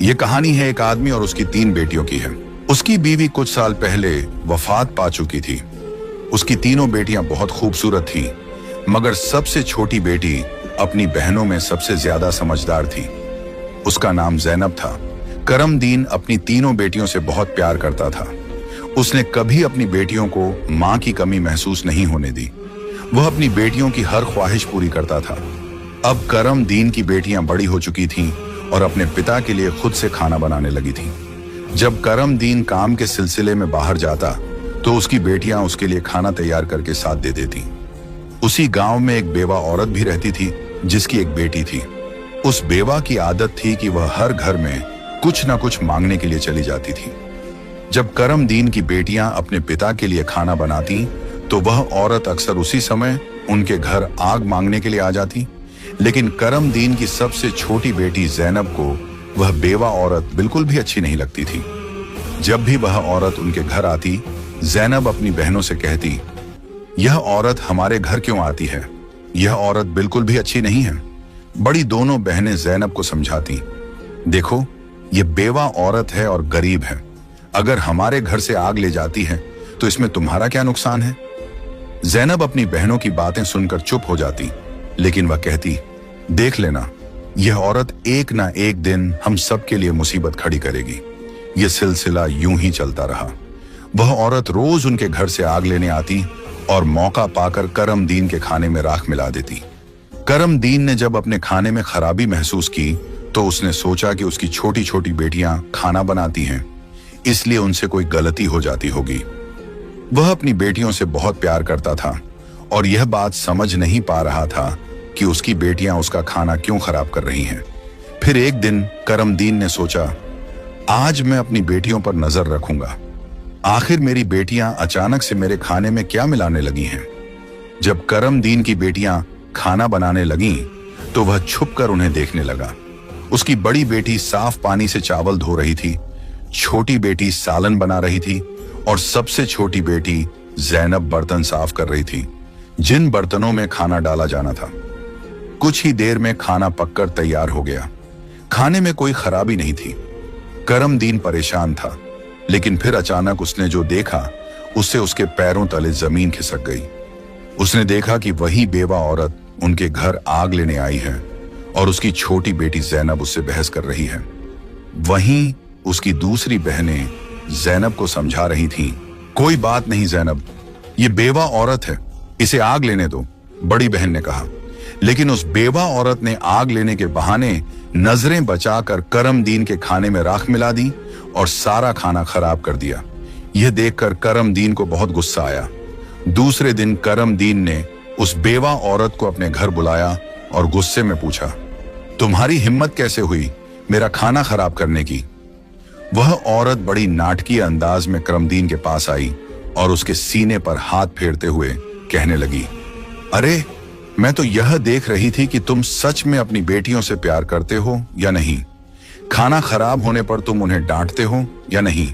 ये कहानी है एक आदमी और उसकी 3 बेटियों की है। उसकी बीवी कुछ साल पहले वफात पा चुकी थी। उसकी तीनों बेटियां बहुत खूबसूरत थीं, मगर सबसे छोटी बेटी अपनी बहनों में सबसे ज्यादा समझदार थी। उसका नाम ज़ैनब था। करमदीन अपनी तीनों बेटियों से बहुत प्यार करता था। उसने कभी अपनी बेटियों को मां की कमी महसूस नहीं होने दी। वह अपनी बेटियों की हर ख्वाहिश पूरी करता था। अब करमदीन की बेटियां बड़ी हो चुकी थीं और अपने पिता के लिए खुद से खाना बनाने लगी थीं। जब करमदीन काम के सिलसिले में बाहर जाता तो उसकी बेटियां उसके लिए खाना तैयार करके साथ दे देती। उसी गांव में एक बेवा औरत भी रहती थी जिसकी एक बेटी थी। उस बेवा की आदत थी कि वह हर घर में कुछ ना कुछ मांगने के लिए चली जाती थी। जब करमदीन की बेटियां अपने पिता के लिए खाना बनाती तो वह औरत अक्सर उसी समय उनके घर आग मांगने के लिए आ जाती। लेकिन करमदीन की सबसे छोटी बेटी ज़ैनब को वह बेवा औरत बिल्कुल भी अच्छी नहीं लगती थी। जब भी वह औरत उनके घर आती, ज़ैनब अपनी बहनों से कहती, यह औरत हमारे घर क्यों आती है? यह औरत बिल्कुल भी अच्छी नहीं है। बड़ी दोनों बहनें ज़ैनब को समझाती, देखो यह बेवा औरत है और गरीब है। अगर हमारे घर से आग ले जाती है तो इसमें तुम्हारा क्या नुकसान है? ज़ैनब अपनी बहनों की बातें सुनकर चुप हो जाती, लेकिन वह कहती, देख लेना, यह औरत एक ना एक दिन हम सब के लिए मुसीबत खड़ी करेगी। यह सिलसिला यूं ही चलता रहा। वह औरत रोज उनके घर से आग लेने आती और मौका पाकर करमदीन के खाने में राख मिला देती। करमदीन ने जब अपने खाने में खराबी महसूस की तो उसने सोचा कि उसकी छोटी छोटी बेटियां खाना बनाती हैं, इसलिए उनसे कोई गलती हो जाती होगी। वह अपनी बेटियों से बहुत प्यार करता था और यह बात समझ नहीं पा रहा था कि उसकी बेटियां उसका खाना क्यों खराब कर रही हैं। फिर एक दिन करमदीन ने सोचा, आज मैं अपनी बेटियों पर नजर रखूंगा। आखिर मेरी बेटियां अचानक से मेरे खाने में क्या मिलाने लगी हैं? जब करमदीन की बेटियां खाना बनाने लगीं, तो वह छुपकर उन्हें देखने लगा। उसकी बड़ी बेटी साफ पानी से चावल धो रही थी, छोटी बेटी सालन बना रही थी और सबसे छोटी बेटी ज़ैनब बर्तन साफ कर रही थी, जिन बर्तनों में खाना डाला जाना था। कुछ ही देर में खाना पककर तैयार हो गया। खाने में कोई खराबी नहीं थी। करमदीन परेशान था, लेकिन फिर अचानक उसने जो देखा उससे उसके पैरों तले जमीन खिसक गई। उसने देखा कि वही बेवा औरत उनके घर आग लेने आई है और उसकी छोटी बेटी ज़ैनब उससे बहस कर रही है। वहीं उसकी दूसरी बहनें ज़ैनब को समझा रही थीं, कोई बात नहीं ज़ैनब, ये बेवा औरत है, इसे आग लेने दो, बड़ी बहन ने कहा। लेकिन उस बेवा औरत ने आग लेने के बहाने नजरें बचाकर करमदीन के खाने में राख मिला दी और सारा खाना खराब कर दिया। यह देखकर करमदीन को बहुत गुस्सा आया। दूसरे दिन करमदीन ने उस बेवा औरत को अपने घर बुलाया और गुस्से में पूछा, तुम्हारी हिम्मत कैसे हुई मेरा खाना खराब करने की? वह औरत बड़ी नाटकीय अंदाज में करमदीन के पास आई और उसके सीने पर हाथ फेरते हुए कहने लगी, अरे मैं तो यह देख रही थी कि तुम सच में अपनी बेटियों से प्यार करते हो या नहीं। खाना खराब होने पर तुम उन्हें डांटते हो या नहीं।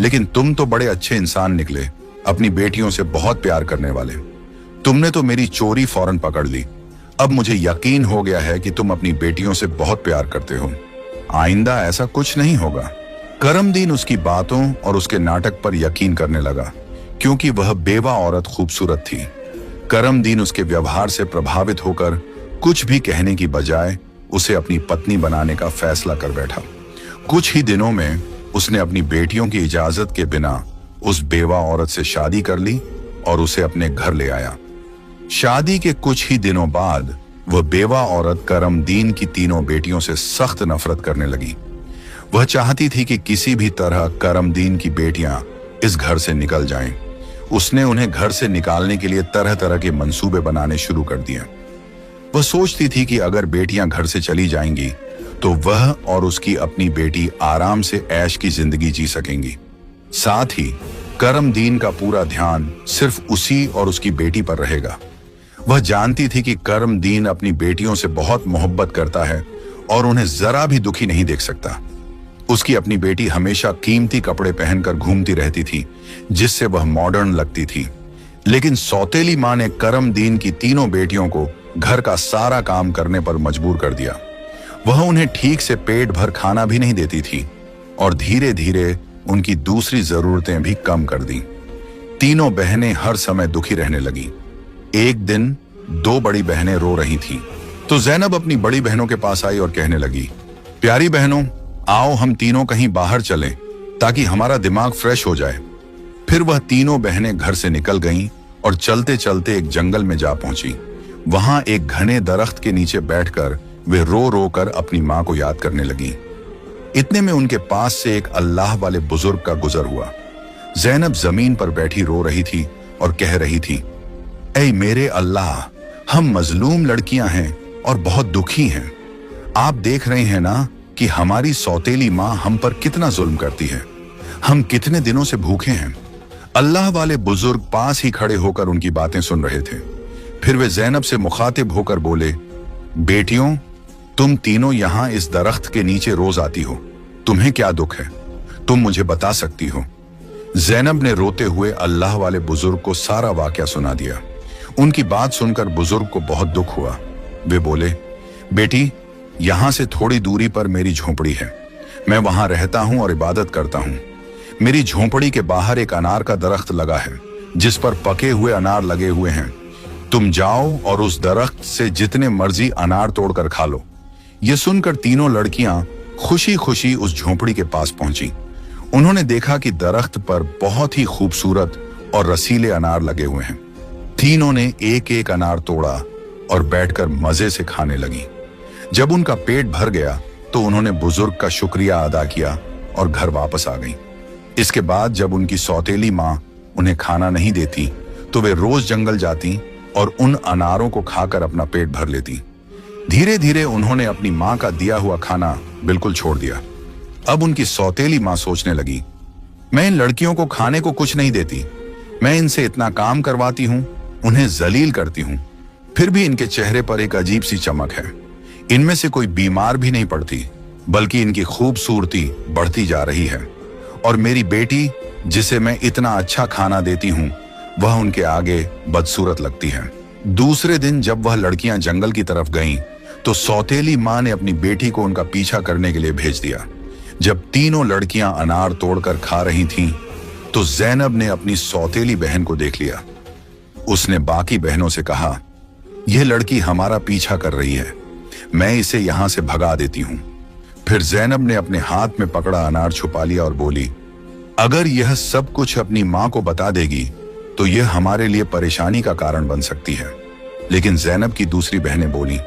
लेकिन तुम तो बड़े अच्छे इंसान निकले, अपनी बेटियों से बहुत प्यार करने वाले। तुमने तो मेरी चोरी फौरन पकड़ ली। अब मुझे यकीन हो गया है कि तुम अपनी बेटियों से बहुत प्यार करते हो। आइंदा ऐसा कुछ नहीं होगा। करमदीन उसकी बातों और उसके नाटक पर यकीन करने लगा, क्योंकि वह बेवा औरत खूबसूरत थी। करमदीन उसके व्यवहार से प्रभावित होकर कुछ भी कहने की बजाय उसे अपनी पत्नी बनाने का फैसला कर बैठा। कुछ ही दिनों में उसने अपनी बेटियों की इजाजत के बिना उस बेवा औरत से शादी कर ली और उसे अपने घर ले आया। शादी के कुछ ही दिनों बाद वह बेवा औरत करमदीन की तीनों बेटियों से सख्त नफरत करने लगी। वह चाहती थी कि किसी भी तरह करमदीन की बेटियां इस घर से निकल जाएं। उसने उन्हें घर से निकालने के लिए तरह तरह के मंसूबे बनाने शुरू कर दिए। वह सोचती थी कि अगर बेटियां घर से चली जाएंगी तो वह और उसकी अपनी बेटी आराम से ऐश की जिंदगी जी सकेंगी। साथ ही करमदीन का पूरा ध्यान सिर्फ उसी और उसकी बेटी पर रहेगा। वह जानती थी कि करमदीन अपनी बेटियों से बहुत मोहब्बत करता है और उन्हें जरा भी दुखी नहीं देख सकता। उसकी अपनी बेटी हमेशा कीमती कपड़े पहनकर घूमती रहती थी, जिससे वह मॉडर्न लगती थी। लेकिन सौतेली मां ने करमदीन की तीनों बेटियों को घर का सारा काम करने पर मजबूर कर दिया। वह उन्हें ठीक से पेट भर खाना भी नहीं देती थी और धीरे धीरे उनकी दूसरी जरूरतें भी कम कर दी। तीनों बहनें हर समय दुखी रहने लगी। एक दिन दो बड़ी बहनें रो रही थीं, तो ज़ैनब अपनी बड़ी बहनों के पास आई और कहने लगी, प्यारी बहनों, आओ हम तीनों कहीं बाहर चलें ताकि हमारा दिमाग फ्रेश हो जाए। फिर वह तीनों बहनें घर से निकल गईं और चलते चलते एक जंगल में जा पहुंची। वहां एक घने दरख्त के नीचे बैठकर वे रो रो कर अपनी मां को याद करने लगी। इतने में उनके पास से एक अल्लाह वाले बुजुर्ग का गुजर हुआ। ज़ैनब जमीन पर बैठी रो रही थी और कह रही थी, ऐ मेरे अल्लाह, हम मजलूम लड़कियां हैं और बहुत दुखी हैं। आप देख रहे हैं ना कि हमारी सौतेली माँ हम पर कितना जुल्म करती है। हम कितने दिनों से भूखे हैं। अल्लाह वाले बुजुर्ग पास ही खड़े होकर उनकी बातें सुन रहे थे। फिर वे ज़ैनब से मुखातिब होकर बोले, बेटियों, तुम तीनों यहां इस दरख्त के नीचे रोज आती हो, तुम्हें क्या दुख है? तुम मुझे बता सकती हो? ज़ैनब ने रोते हुए अल्लाह वाले बुजुर्ग को सारा वाकया सुना दिया। उनकी बात सुनकर बुजुर्ग को बहुत दुख हुआ। वे बोले, बेटी, यहां से थोड़ी दूरी पर मेरी झोंपड़ी है। मैं वहां रहता हूं और इबादत करता हूं। मेरी झोंपड़ी के बाहर एक अनार का दरख्त लगा है जिस पर पके हुए अनार लगे हुए हैं। तुम जाओ और उस दरख्त से जितने मर्जी अनार तोड़कर खा लो। ये सुनकर तीनों लड़कियां खुशी खुशी उस झोंपड़ी के पास पहुंची। उन्होंने देखा कि दरख्त पर बहुत ही खूबसूरत और रसीले अनार लगे हुए हैं। तीनों ने एक एक अनार तोड़ा और बैठकर मजे से खाने लगी। जब उनका पेट भर गया तो उन्होंने बुजुर्ग का शुक्रिया अदा किया और घर वापस आ गईं। इसके बाद जब उनकी सौतेली माँ उन्हें खाना नहीं देती तो वे रोज जंगल जाती और उन अनारों को खाकर अपना पेट भर लेती। धीरे धीरे उन्होंने अपनी माँ का दिया हुआ खाना बिल्कुल छोड़ दिया। अब उनकी सौतेली माँ सोचने लगी, मैं इन लड़कियों को खाने को कुछ नहीं देती, मैं इनसे इतना काम करवाती हूँ, उन्हें जलील करती हूँ, फिर भी इनके चेहरे पर एक अजीब सी चमक है। इनमें से कोई बीमार भी नहीं पड़ती, बल्कि इनकी खूबसूरती बढ़ती जा रही है। और मेरी बेटी, जिसे मैं इतना अच्छा खाना देती हूँ, वह उनके आगे बदसूरत लगती है। दूसरे दिन जब वह लड़कियां जंगल की तरफ गईं, तो सौतेली माँ ने अपनी बेटी को उनका पीछा करने के लिए भेज दिया। जब तीनों लड़कियां अनार तोड़कर खा रही थीं, तो ज़ैनब ने अपनी सौतेली बहन को देख लिया। उसने बाकी बहनों से कहा, यह लड़की हमारा पीछा कर रही है, मैं इसे यहां से भगा देती हूं। फिर ज़ैनब ने अपने हाथ में पकड़ा अनार छुपा लिया और बोली, अगर यह सब कुछ अपनी मां को बता देगी तो यह हमारे लिए परेशानी का कारण बन सकती है। लेकिन ज़ैनब की दूसरी बहनें बोली,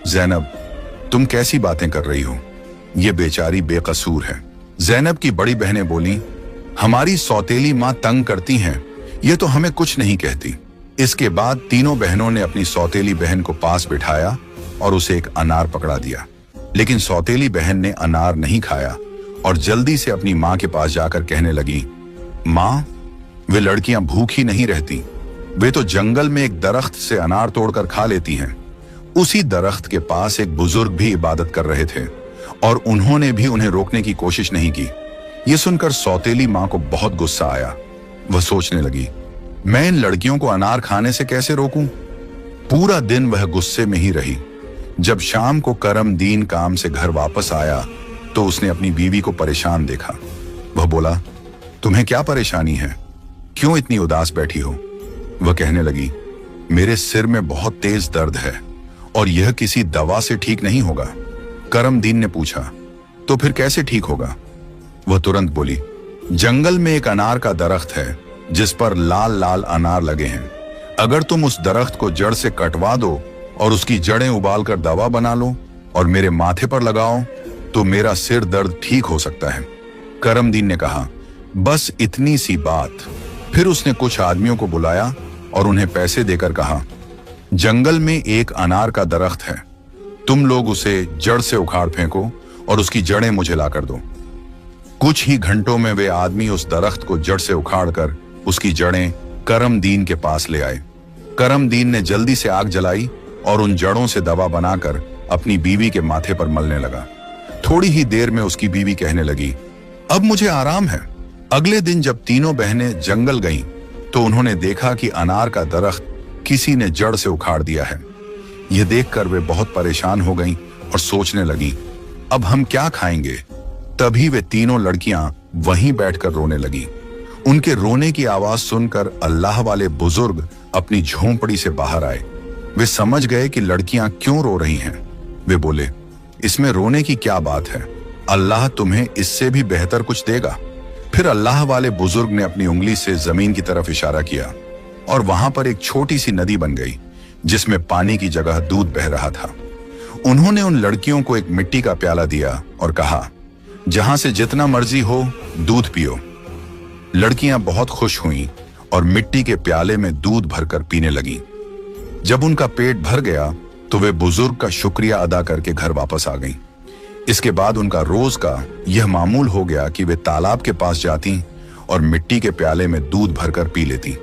ज़ैनब, तुम कैसी बातें कर रही हो? यह बेचारी बेकसूर है। ज़ैनब की बड़ी बहनें बोली, हमारी सौतेली माँ तंग करती हैं, यह तो हमें कुछ नहीं कहती। इसके बाद तीनों बहनों ने अपनी सौतेली बहन को पास बिठाया और उसे एक अनार पकड़ा दिया। लेकिन सौतेली बहन ने अनार नहीं खाया और जल्दी से अपनी माँ के पास जाकर कहने लगी, माँ, वे लड़कियां भूखी नहीं रहती, वे तो जंगल में एक दरख्त से अनार तोड़कर खा लेती हैं। उसी दरख्त के पास एक बुजुर्ग भी इबादत कर रहे थे और उन्होंने भी उन्हें रोकने की कोशिश नहीं की। ये सुनकर सौतेली माँ को बहुत गुस्सा आया। वह सोचने लगी, मैं इन लड़कियों को अनार खाने से कैसे रोकूं? पूरा दिन वह गुस्से में ही रही। जब शाम को करम दीन काम से घर वापस आया तो उसने अपनी बीवी को परेशान देखा। वह बोला, तुम्हें क्या परेशानी है? क्यों इतनी उदास बैठी हो? वह कहने लगी, मेरे सिर में बहुत तेज दर्द है और यह किसी दवा से ठीक नहीं होगा। करम दीन ने पूछा, तो फिर कैसे ठीक होगा? वह तुरंत बोली, जंगल में एक अनार का दरख्त है जिस पर लाल लाल अनार लगे हैं। अगर तुम उस दरख्त को जड़ से कटवा दो और उसकी जड़ें उबालकर दवा बना लो और मेरे माथे पर लगाओ तो मेरा सिर दर्द ठीक हो सकता है। करम दीन ने कहा, बस इतनी सी बात। फिर उसने कुछ आदमियों को बुलाया और उन्हें पैसे देकर कहा, जंगल में एक अनार का दरख्त है, तुम लोग उसे जड़ से उखाड़ फेंको और उसकी जड़ें मुझे लाकर दो। कुछ ही घंटों में वे आदमी उस दरख्त को जड़ से उखाड़कर उसकी जड़ें करम दीन के पास ले आए। करम दीन ने जल्दी से आग जलाई और उन जड़ों से दवा बनाकर अपनी बीवी के माथे पर मलने लगा। थोड़ी ही देर में उसकी बीवी कहने लगी, अब मुझे आराम है। अगले दिन जब तीनों बहनें जंगल गईं, तो उन्होंने देखा कि अनार का दरख्त किसी ने जड़ से उखाड़ दिया है। यह देखकर वे बहुत परेशान हो गईं और सोचने लगी, अब हम क्या खाएंगे? तभी वे तीनों लड़कियां वहीं बैठकर रोने लगी। उनके रोने की आवाज सुनकर अल्लाह वाले बुजुर्ग अपनी झोंपड़ी से बाहर आए। वे समझ गए कि लड़कियां क्यों रो रही हैं। वे बोले, इसमें रोने की क्या बात है? अल्लाह तुम्हें इससे भी बेहतर कुछ देगा। फिर अल्लाह वाले बुजुर्ग ने अपनी उंगली से जमीन की तरफ इशारा किया और वहां पर एक छोटी सी नदी बन गई जिसमें पानी की जगह दूध बह रहा था। उन्होंने उन लड़कियों को एक मिट्टी का प्याला दिया और कहा, जहां से जितना मर्जी हो दूध पियो। लड़कियां बहुत खुश हुईं और मिट्टी के प्याले में दूध भरकर पीने लगीं। जब उनका पेट भर गया तो वे बुजुर्ग का शुक्रिया अदा करके घर वापस आ गईं। इसके बाद उनका रोज का यह मामूल हो गया कि वे तालाब के पास जाती और मिट्टी के प्याले में दूध भरकर पी लेती।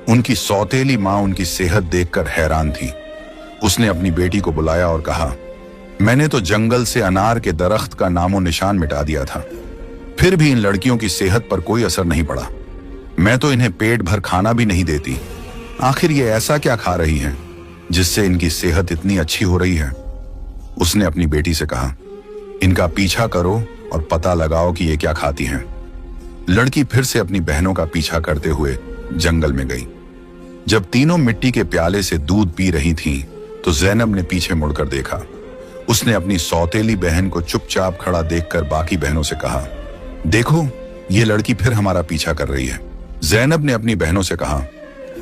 उनकी सौतेली माँ उनकी सेहत देखकर हैरान थी। उसने अपनी बेटी को बुलाया और कहा, मैंने तो जंगल से अनार के दरख्त का नामो निशान मिटा दिया था, फिर भी इन लड़कियों की सेहत पर कोई असर नहीं पड़ा। मैं तो इन्हें पेट भर खाना भी नहीं देती। आखिर ये ऐसा क्या खा रही हैं जिससे इनकी सेहत इतनी अच्छी हो रही है? उसने अपनी बेटी से कहा, इनका पीछा करो और पता लगाओ कि ये क्या खाती हैं। लड़की फिर से अपनी बहनों का पीछा करते हुए जंगल में गई। जब तीनों मिट्टी के प्याले से दूध पी रही थीं, तो ज़ैनब ने पीछे मुड़कर देखा। उसने अपनी सौतेली बहन को चुपचाप खड़ा देखकर बाकी बहनों से कहा, देखो ये लड़की फिर हमारा पीछा कर रही है। ज़ैनब ने अपनी बहनों से कहा,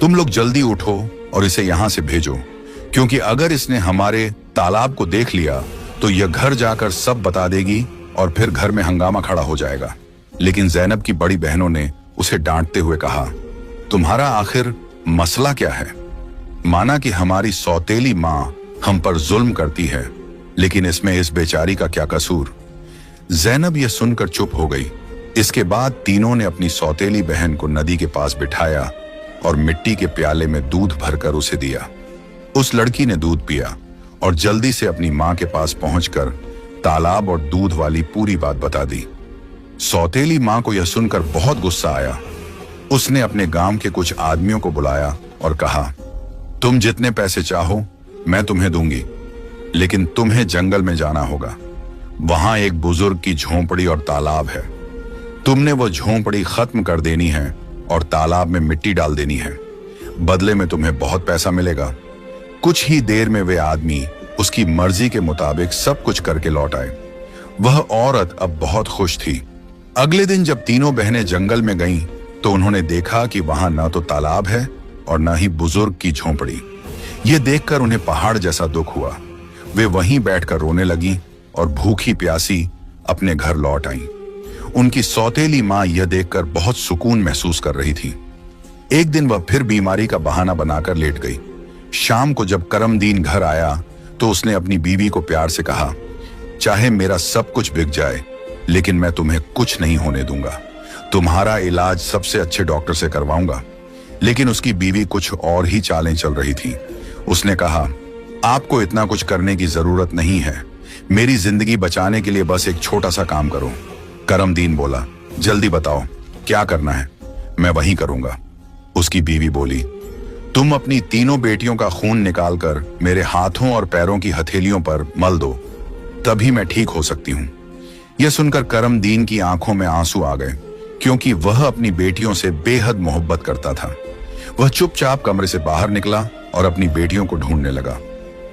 तुम लोग जल्दी उठो और इसे यहां से भेजो, क्योंकि अगर इसने हमारे तालाब को देख लिया तो यह घर जाकर सब बता देगी और फिर घर में हंगामा खड़ा हो जाएगा। लेकिन ज़ैनब की बड़ी बहनों ने उसे डांटते हुए कहा, तुम्हारा आखिर मसला क्या है? माना कि हमारी सौतेली माँ हम पर जुल्म करती है, लेकिन इसमें इस बेचारी का क्या कसूर? ज़ैनब यह सुनकर चुप हो गई। इसके बाद तीनों ने अपनी सौतेली बहन को नदी के पास बिठाया और मिट्टी के प्याले में दूध भरकर उसे दिया। उस लड़की ने दूध पिया और जल्दी से अपनी माँ के पास पहुंचकर तालाब और दूध वाली पूरी बात बता दी। सौतेली माँ को यह सुनकर बहुत गुस्सा आया। उसने अपने गांव के कुछ आदमियों को बुलाया और कहा, तुम जितने पैसे चाहो मैं तुम्हें दूंगी, लेकिन तुम्हें जंगल में जाना होगा। वहां एक बुजुर्ग की झोंपड़ी और तालाब है। तुमने वो झोंपड़ी खत्म कर देनी है और तालाब में मिट्टी डाल देनी है। बदले में तुम्हें बहुत पैसा मिलेगा। कुछ ही देर में वे आदमी उसकी मर्जी के मुताबिक सब कुछ करके लौट आए। वह औरत अब बहुत खुश थी। अगले दिन जब तीनों बहनें जंगल में गईं, तो उन्होंने देखा कि वहां न तो तालाब है और न ही बुजुर्ग की झोंपड़ी। यह देखकर उन्हें पहाड़ जैसा दुख हुआ। वे वहीं बैठकर रोने लगीं और भूखी प्यासी अपने घर लौट आईं। उनकी सौतेली माँ यह देखकर बहुत सुकून महसूस कर रही थी। एक दिन वह फिर बीमारी का बहाना बनाकर लेट गई। शाम को जब करमदीन घर आया तो उसने अपनी बीवी को प्यार से कहा, चाहे मेरा सब कुछ बिक जाए, लेकिन मैं तुम्हें कुछ नहीं होने दूंगा। तुम्हारा इलाज सबसे अच्छे डॉक्टर से करवाऊंगा। लेकिन उसकी बीवी कुछ और ही चालें चल रही थी। उसने कहा, आपको इतना कुछ करने की जरूरत नहीं है। मेरी जिंदगी बचाने के लिए बस एक छोटा सा काम करो। करमदीन बोला, जल्दी बताओ क्या करना है, मैं वही करूंगा। उसकी बीवी बोली, तुम अपनी तीनों बेटियों का खून निकालकर मेरे हाथों और पैरों की हथेलियों पर मल दो, तभी मैं ठीक हो सकती हूं। यह सुनकर करमदीन की आंखों में आंसू आ गए, क्योंकि वह अपनी बेटियों से बेहद मोहब्बत करता था। वह चुपचाप कमरे से बाहर निकला और अपनी बेटियों को ढूंढने लगा,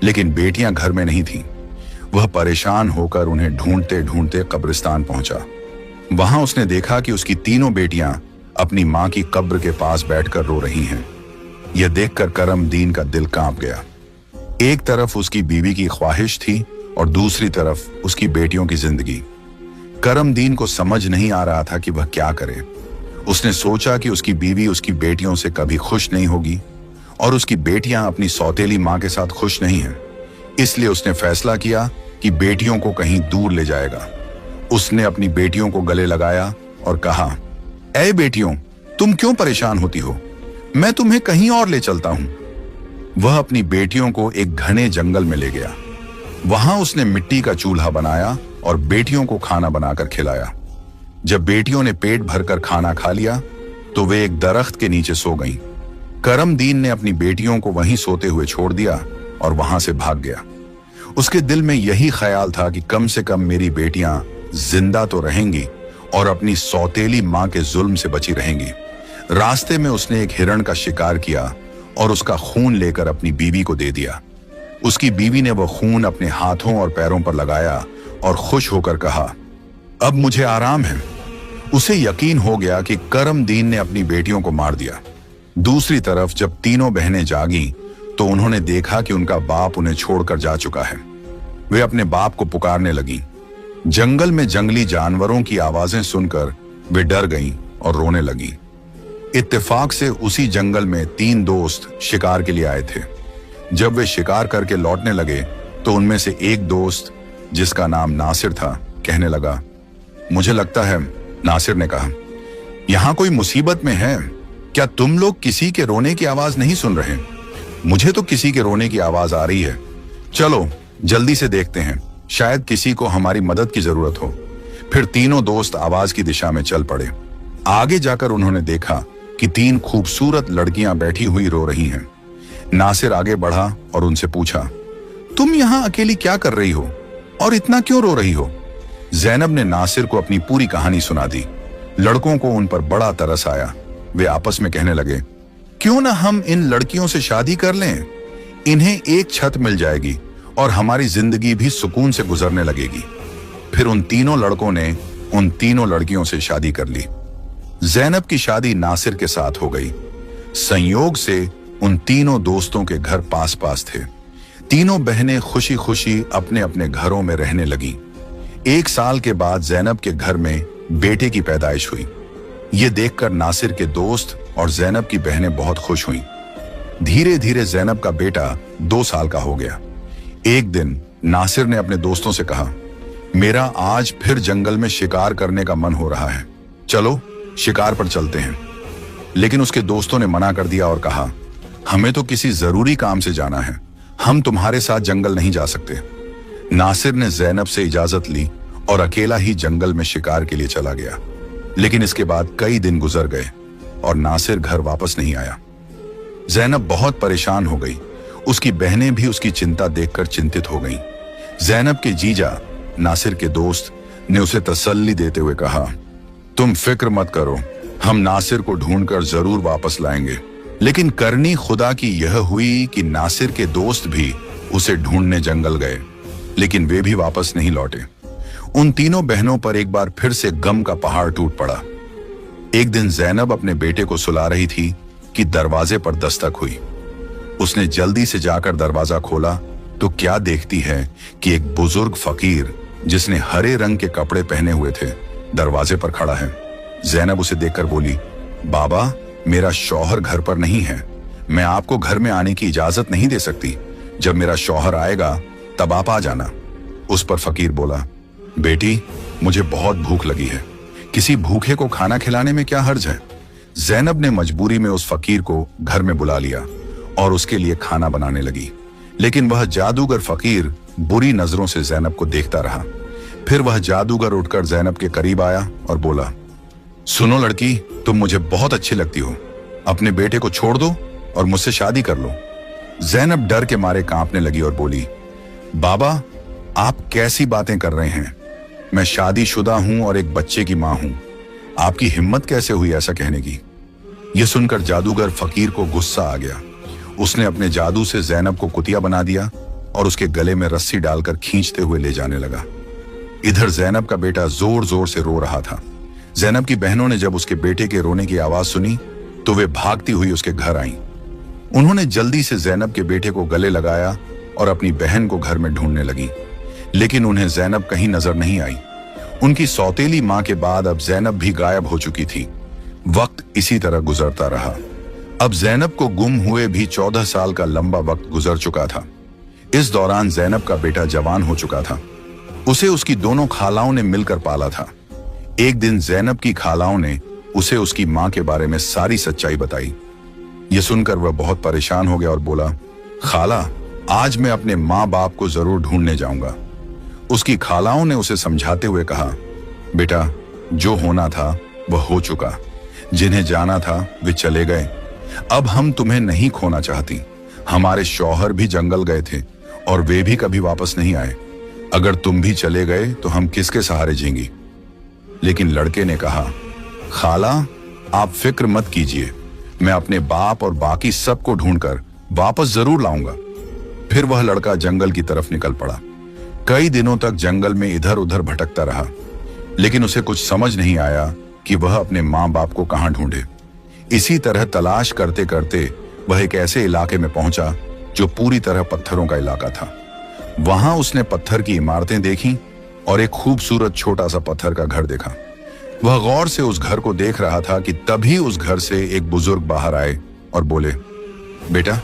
लेकिन बेटियां घर में नहीं थीं। वह परेशान होकर उन्हें ढूंढते ढूंढते कब्रिस्तान पहुंचा। वहां उसने देखा कि उसकी तीनों बेटियां अपनी मां की कब्र के पास बैठकर रो रही हैं। यह देखकर करमदीन का दिल कांप गया। एक तरफ उसकी बीवी की ख्वाहिश थी और दूसरी तरफ उसकी बेटियों की जिंदगी। करमदीन को समझ नहीं आ रहा था कि वह क्या करे। उसने सोचा कि उसकी बीवी उसकी बेटियों से कभी खुश नहीं होगी और उसकी बेटियां अपनी सौतेली मां के साथ खुश नहीं हैं। इसलिए उसने फैसला किया कि बेटियों को कहीं दूर ले जाएगा। उसने अपनी बेटियों को गले लगाया और कहा, ऐ बेटियों, तुम क्यों परेशान होती हो? मैं तुम्हें कहीं और ले चलता हूं। वह अपनी बेटियों को एक घने जंगल में ले गया। वहां उसने मिट्टी का चूल्हा बनाया और बेटियों को खाना बनाकर खिलाया। जब बेटियों ने पेट भरकर खाना खा लिया तो वे एक दरख्त के नीचे सो गईं। करमदीन ने अपनी बेटियों को वहीं सोते हुए छोड़ दिया और वहां से भाग गया। उसके दिल में यही ख्याल था कि कम से कम मेरी बेटियां जिंदा तो रहेंगी और अपनी सौतेली मां के जुल्म से बची रहेंगी। रास्ते में उसने एक हिरण का शिकार किया और उसका खून लेकर अपनी बीवी को दे दिया। उसकी बीवी ने वह खून अपने हाथों और पैरों पर लगाया और खुश होकर कहा, अब मुझे आराम है। उसे यकीन हो गया कि करमदीन ने अपनी बेटियों को मार दिया। दूसरी तरफ जब तीनों बहनें जागीं तो उन्होंने देखा कि उनका बाप उन्हें छोड़कर जा चुका है। वे अपने बाप को पुकारने लगीं। जंगल में जंगली जानवरों की आवाजें सुनकर वे डर गईं और रोने लगीं। इत्तेफाक से उसी जंगल में 3 दोस्त शिकार के लिए आए थे। जब वे शिकार करके लौटने लगे तो उनमें से एक दोस्त, जिसका नाम नासिर था, कहने लगा, मुझे लगता है, नासिर ने कहा, यहां कोई मुसीबत में है। क्या तुम लोग किसी के रोने की आवाज नहीं सुन रहे? मुझे तो किसी के रोने की आवाज आ रही है। चलो जल्दी से देखते हैं, शायद किसी को हमारी मदद की जरूरत हो। फिर तीनों दोस्त आवाज की दिशा में चल पड़े। आगे जाकर उन्होंने देखा कि 3 खूबसूरत लड़कियां बैठी हुई रो रही हैं। नासिर आगे बढ़ा और उनसे पूछा, तुम यहां अकेली क्या कर रही हो और इतना क्यों रो रही हो? ज़ैनब ने नासिर को अपनी पूरी कहानी सुना दी। लड़कों को उन पर बड़ा तरस आया। वे आपस में कहने लगे, क्यों ना हम इन लड़कियों से शादी कर लें? इन्हें एक छत मिल जाएगी और हमारी जिंदगी भी सुकून से गुजरने लगेगी। फिर उन तीनों लड़कों ने उन तीनों लड़कियों से शादी कर ली। ज़ैनब की शादी नासिर के साथ हो गई। संयोग से उन तीनों दोस्तों के घर पास पास थे। तीनों बहनें खुशी खुशी अपने अपने घरों में रहने लगीं। 1 साल के बाद ज़ैनब के घर में बेटे की पैदाइश हुई। ये देखकर नासिर के दोस्त और ज़ैनब की बहनें बहुत खुश हुईं। धीरे धीरे ज़ैनब का बेटा 2 साल का हो गया। एक दिन नासिर ने अपने दोस्तों से कहा, मेरा आज फिर जंगल में शिकार करने का मन हो रहा है, चलो शिकार पर चलते हैं। लेकिन उसके दोस्तों ने मना कर दिया और कहा, हमें तो किसी जरूरी काम से जाना है, हम तुम्हारे साथ जंगल नहीं जा सकते। नासिर ने ज़ैनब से इजाजत ली और अकेला ही जंगल में शिकार के लिए चला गया। लेकिन इसके बाद कई दिन गुजर गए और नासिर घर वापस नहीं आया। ज़ैनब बहुत परेशान हो गई। उसकी बहनें भी उसकी चिंता देखकर चिंतित हो गईं। ज़ैनब के जीजा नासिर के दोस्त ने उसे तसल्ली देते हुए कहा, तुम फिक्र मत करो, हम नासिर को ढूंढकर जरूर वापस लाएंगे। लेकिन करनी खुदा की यह हुई कि नासिर के दोस्त भी उसे ढूंढने जंगल गए, लेकिन वे भी वापस नहीं लौटे। उन तीनों बहनों पर एक बार फिर से गम का पहाड़ टूट पड़ा। एक दिन ज़ैनब अपने बेटे को सुला रही थी कि दरवाजे पर दस्तक हुई। उसने जल्दी से जाकर दरवाजा खोला तो क्या देखती है कि एक बुजुर्ग फकीर, जिसने हरे रंग के कपड़े पहने हुए थे, दरवाजे पर खड़ा है। ज़ैनब उसे देखकर बोली, बाबा, मेरा शौहर घर पर नहीं है, मैं आपको घर में आने की इजाजत नहीं दे सकती। जब मेरा शौहर आएगा तब आप आ जाना। उस पर फकीर बोला, बेटी, मुझे बहुत भूख लगी है, किसी भूखे को खाना खिलाने में क्या हर्ज है। ज़ैनब ने मजबूरी में उस फकीर को घर में बुला लिया और उसके लिए खाना बनाने लगी। लेकिन वह जादूगर फकीर बुरी नजरों से ज़ैनब को देखता रहा। फिर वह जादूगर उठकर ज़ैनब के करीब आया और बोला, सुनो लड़की, तुम मुझे बहुत अच्छी लगती हो, अपने बेटे को छोड़ दो और मुझसे शादी कर लो। ज़ैनब डर के मारे कांपने लगी और बोली, बाबा, आप कैसी बातें कर रहे हैं? मैं शादीशुदा हूं और एक बच्चे की मां हूं, आपकी हिम्मत कैसे हुई ऐसा कहने की? यह सुनकर जादूगर फकीर को गुस्सा आ गया। उसने अपने जादू से ज़ैनब को कुतिया बना दिया और उसके गले में रस्सी डालकर खींचते हुए ले जाने लगा। इधर ज़ैनब का बेटा जोर जोर से रो रहा था। ज़ैनब की बहनों ने जब उसके बेटे के रोने की आवाज सुनी तो वे भागती हुई उसके घर आईं। उन्होंने जल्दी से ज़ैनब के बेटे को गले लगाया और अपनी बहन को घर में ढूंढने लगी, लेकिन उन्हें ज़ैनब कहीं नजर नहीं आई। उनकी सौतेली मां के बाद अब ज़ैनब भी गायब हो चुकी थी। वक्त इसी तरह गुजरता रहा। अब ज़ैनब को गुम हुए भी 14 साल का लंबा वक्त गुजर चुका था। इस दौरान ज़ैनब का बेटा जवान हो चुका था। उसे उसकी दोनों खालाओं ने मिलकर पाला था। एक दिन ज़ैनब की खालाओं ने उसे उसकी मां के बारे में सारी सच्चाई बताई। यह सुनकर वह बहुत परेशान हो गया और बोला, खाला, आज मैं अपने माँ बाप को जरूर ढूंढने जाऊंगा। उसकी खालाओं ने उसे समझाते हुए कहा, बेटा, जो होना था वह हो चुका, जिन्हें जाना था वे चले गए। अब हम तुम्हें नहीं खोना चाहती। हमारे शौहर भी जंगल गए थे और वे भी कभी वापस नहीं आए। अगर तुम भी चले गए तो हम किसके सहारे जीएंगी? लेकिन लड़के ने कहा, खाला, आप फिक्र मत कीजिए, मैं अपने बाप और बाकी सबको ढूंढकर वापस जरूर लाऊंगा। फिर वह लड़का जंगल की तरफ निकल पड़ा। कई दिनों तक जंगल में इधर उधर भटकता रहा, लेकिन उसे कुछ समझ नहीं आया कि वह अपने माँ बाप को कहाँ ढूंढे। इसी तरह तलाश करते करते वह एक ऐसे इलाके में पहुंचा जो पूरी तरह पत्थरों का इलाका था। वहां उसने पत्थर की इमारतें देखी और एक खूबसूरत छोटा सा पत्थर का घर देखा। वह गौर से उस घर को देख रहा था कि तभी उस घर से एक बुजुर्ग बाहर आए और बोले, बेटा,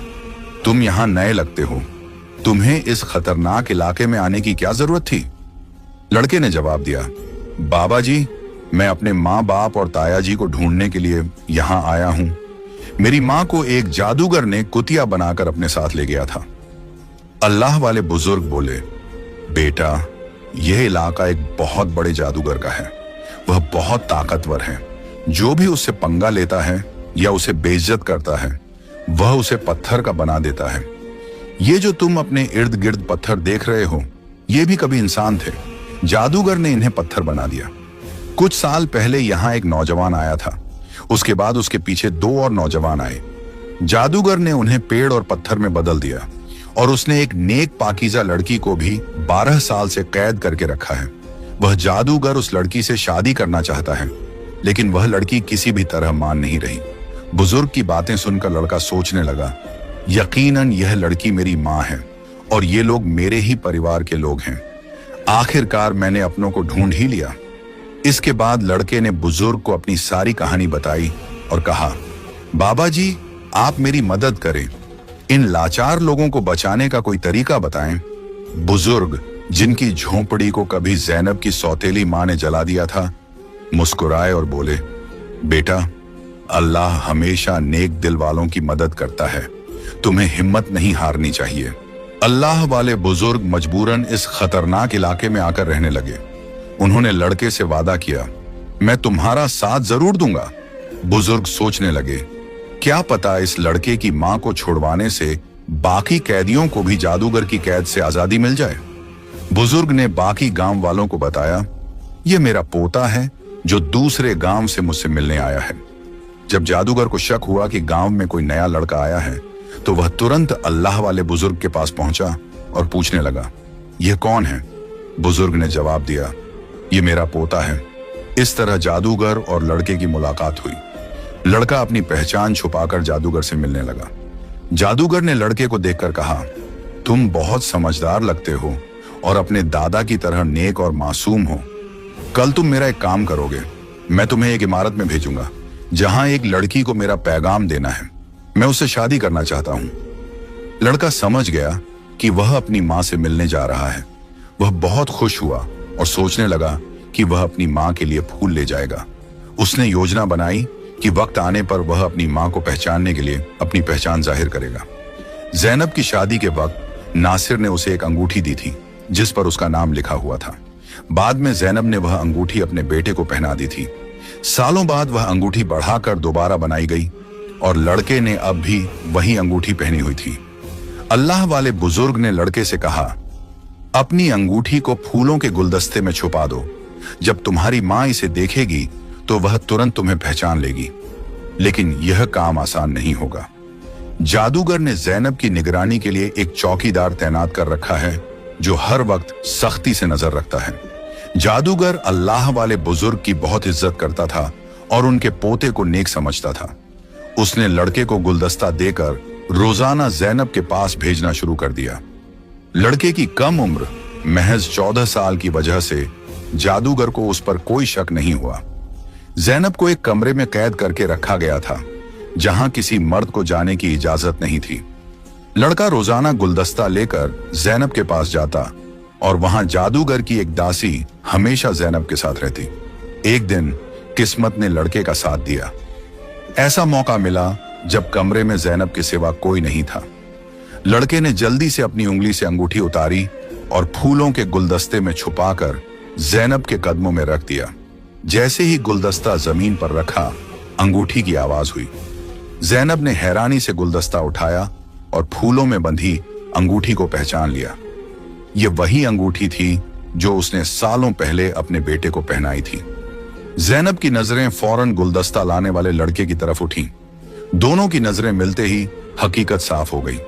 तुम यहां नए लगते हो, तुम्हें इस खतरनाक इलाके में आने की क्या जरूरत थी? लड़के ने जवाब दिया, बाबा जी, मैं अपने माँ बाप और ताया जी को ढूंढने के लिए यहां आया हूं। मेरी माँ को एक जादूगर ने कुतिया बनाकर अपने साथ ले गया था। अल्लाह वाले बुजुर्ग बोले, बेटा, यह इलाका एक बहुत बड़े जादूगर का है। वह बहुत ताकतवर है। जो भी उससे पंगा लेता है या उसे बेइज्जत करता है, वह उसे पत्थर का बना देता है। ये जो तुम अपने इर्द गिर्द पत्थर देख रहे हो, ये भी कभी इंसान थे। जादूगर ने इन्हें पत्थर बना दिया। कुछ साल पहले यहाँ एक नौजवान आया था। उसके बाद उसके पीछे 2 और नौजवान आए। जादूगर ने उन्हें पेड़ और पत्थर में बदल दिया और उसने एक नेक पाकीज़ा लड़की को भी 12 साल से कैद करके रखा है। वह जादूगर उस लड़की से शादी करना चाहता है, लेकिन वह लड़की किसी भी तरह मान नहीं रही। बुजुर्ग की बातें सुनकर लड़का सोचने लगा, यकीनन यह लड़की मेरी माँ है और ये लोग मेरे ही परिवार के लोग हैं। आखिरकार मैंने अपनों को ढूंढ ही लिया। इसके बाद लड़के ने बुजुर्ग को अपनी सारी कहानी बताई और कहा, बाबा जी, आप मेरी मदद करें, इन लाचार लोगों को बचाने का कोई तरीका बताएं। बुजुर्ग, जिनकी झोंपड़ी को कभी ज़ैनब की सौतेली मां ने जला दिया था, मुस्कुराए और बोले, बेटा, अल्लाह हमेशा नेक दिल वालों की मदद करता है, तुम्हें हिम्मत नहीं हारनी चाहिए। अल्लाह वाले बुजुर्ग मजबूरन इस खतरनाक इलाके में आकर रहने लगे। उन्होंने लड़के से वादा किया, मैं तुम्हारा साथ जरूर दूंगा। बुजुर्ग सोचने लगे, क्या पता इस लड़के की मां को छुड़वाने से बाकी कैदियों को भी जादूगर की कैद से आजादी मिल जाए। बुजुर्ग ने बाकी गांव वालों को बताया, यह मेरा पोता है जो दूसरे गांव से मुझसे मिलने आया है। जब जादूगर को शक हुआ कि गांव में कोई नया लड़का आया है, तो वह तुरंत अल्लाह वाले बुजुर्ग के पास पहुंचा और पूछने लगा, यह कौन है? बुजुर्ग ने जवाब दिया, यह मेरा पोता है। इस तरह जादूगर और लड़के की मुलाकात हुई। लड़का अपनी पहचान छुपाकर जादूगर से मिलने लगा। जादूगर ने लड़के को देखकर कहा, तुम बहुत समझदार लगते हो और अपने दादा की तरह नेक और मासूम हो। कल तुम मेरा एक काम करोगे, मैं तुम्हें एक इमारत में भेजूंगा जहां एक लड़की को मेरा पैगाम देना है। मैं उससे शादी करना चाहता हूं। लड़का समझ गया कि वह अपनी मां से मिलने जा रहा है। वह बहुत खुश हुआ और सोचने लगा कि वह अपनी मां के लिए फूल ले जाएगा। उसने योजना बनाई कि वक्त आने पर वह अपनी मां को पहचानने के लिए अपनी पहचान जाहिर करेगा। ज़ैनब की शादी के वक्त नासिर ने उसे एक अंगूठी दी थी जिस पर उसका नाम लिखा हुआ था। बाद में ज़ैनब ने वह अंगूठी अपने बेटे को पहना दी थी। सालों बाद वह अंगूठी बढ़ाकर दोबारा बनाई गई और लड़के ने अब भी वही अंगूठी पहनी हुई थी। अल्लाह वाले बुजुर्ग ने लड़के से कहा, अपनी अंगूठी को फूलों के गुलदस्ते में छुपा दो। जब तुम्हारी मां इसे देखेगी तो वह तुरंत तुम्हें पहचान लेगी। लेकिन यह काम आसान नहीं होगा। जादूगर ने ज़ैनब की निगरानी के लिए एक चौकीदार तैनात कर रखा है जो हर वक्त सख्ती से नजर रखता है। जादूगर अल्लाह वाले बुजुर्ग की बहुत इज्जत करता था और उनके पोते को नेक समझता था। उसने लड़के को गुलदस्ता देकर रोजाना ज़ैनब के पास भेजना शुरू कर दिया। लड़के की कम उम्र महज 14 साल की वजह से जादूगर को उस पर कोई शक नहीं हुआ। ज़ैनब को एक कमरे में कैद करके रखा गया था जहां किसी मर्द को जाने की इजाजत नहीं थी। लड़का रोजाना गुलदस्ता लेकर ज़ैनब के पास जाता और वहां जादूगर की एक दासी हमेशा ज़ैनब के साथ रहती। एक दिन किस्मत ने लड़के का साथ दिया। ऐसा मौका मिला जब कमरे में ज़ैनब के सिवा कोई नहीं था। लड़के ने जल्दी से अपनी उंगली से अंगूठी उतारी और फूलों के गुलदस्ते में छुपाकर ज़ैनब के कदमों में रख दिया। जैसे ही गुलदस्ता जमीन पर रखा, अंगूठी की आवाज हुई। ज़ैनब ने हैरानी से गुलदस्ता उठाया और फूलों में बंधी अंगूठी को पहचान लिया। ये वही अंगूठी थी जो उसने सालों पहले अपने बेटे को पहनाई थी। ज़ैनब की नजरें फौरन गुलदस्ता लाने वाले लड़के की तरफ उठीं। दोनों की नजरें मिलते ही हकीकत साफ हो गई।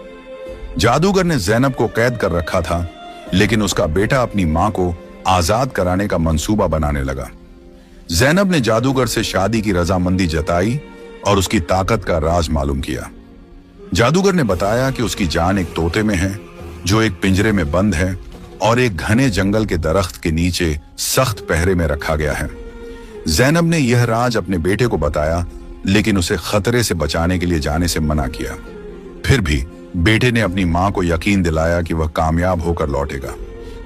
जादूगर ने ज़ैनब को कैद कर रखा था, लेकिन उसका बेटा अपनी मां को आजाद कराने का मंसूबा बनाने लगा। ज़ैनब ने जादूगर से शादी की रजामंदी जताई और उसकी ताकत का राज मालूम किया। जादूगर ने बताया कि उसकी जान एक तोते में है जो एक पिंजरे में बंद है और एक घने जंगल के दरख्त के नीचे सख्त पहरे में रखा गया है। ज़ैनब ने यह राज अपने बेटे को बताया, लेकिन उसे खतरे से बचाने के लिए जाने से मना किया। फिर भी बेटे ने अपनी मां को यकीन दिलाया कि वह कामयाब होकर लौटेगा।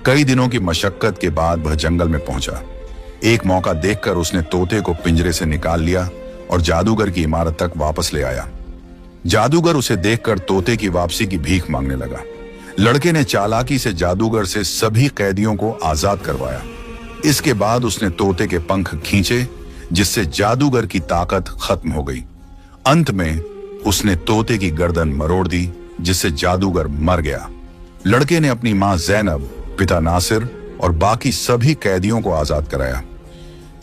कई दिनों की मशक्कत के बाद वह जंगल में पहुंचा। एक मौका देखकर उसने तोते को पिंजरे से निकाल लिया और जादूगर की इमारत तक वापस ले आया। जादूगर उसे देखकर तोते की वापसी की भीख मांगने लगा। लड़के ने चालाकी से जादूगर से सभी कैदियों को आजाद करवाया। इसके बाद उसने तोते के पंख खींचे, जिससे जादूगर की ताकत खत्म हो गई। अंत में उसने तोते की गर्दन मरोड़ दी, जिससे जादूगर मर गया। लड़के ने अपनी मां ज़ैनब, पिता नासिर और बाकी सभी कैदियों को आजाद कराया।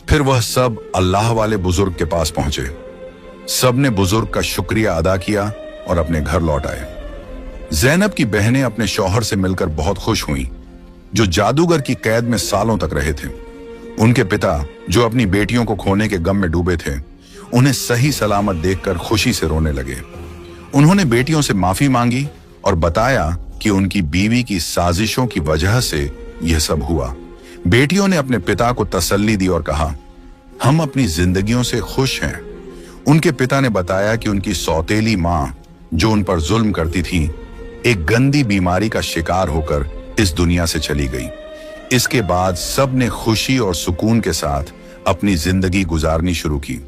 फिर वह सब अल्लाह वाले बुजुर्ग के पास पहुंचे। सब ने बुजुर्ग का शुक्रिया अदा किया और अपने घर लौट आए। ज़ैनब की बहनें अपने शौहर से मिलकर बहुत खुश हुईं, जो जादूगर की कैद में सालों तक रहे थे। उनके पिता, जो अपनी बेटियों को खोने के गम में डूबे थे, उन्हें सही सलामत देखकर खुशी से रोने लगे। उन्होंने बेटियों से माफी मांगी और बताया कि उनकी बीवी की साजिशों की वजह से यह सब हुआ। बेटियों ने अपने पिता को तसल्ली दी और कहा, हम अपनी जिंदगियों से खुश हैं। उनके पिता ने बताया कि उनकी सौतेली मां, जो उन पर जुल्म करती थी, एक गंदी बीमारी का शिकार होकर इस दुनिया से चली गई। इसके बाद सब ने खुशी और सुकून के साथ अपनी जिंदगी गुजारनी शुरू की।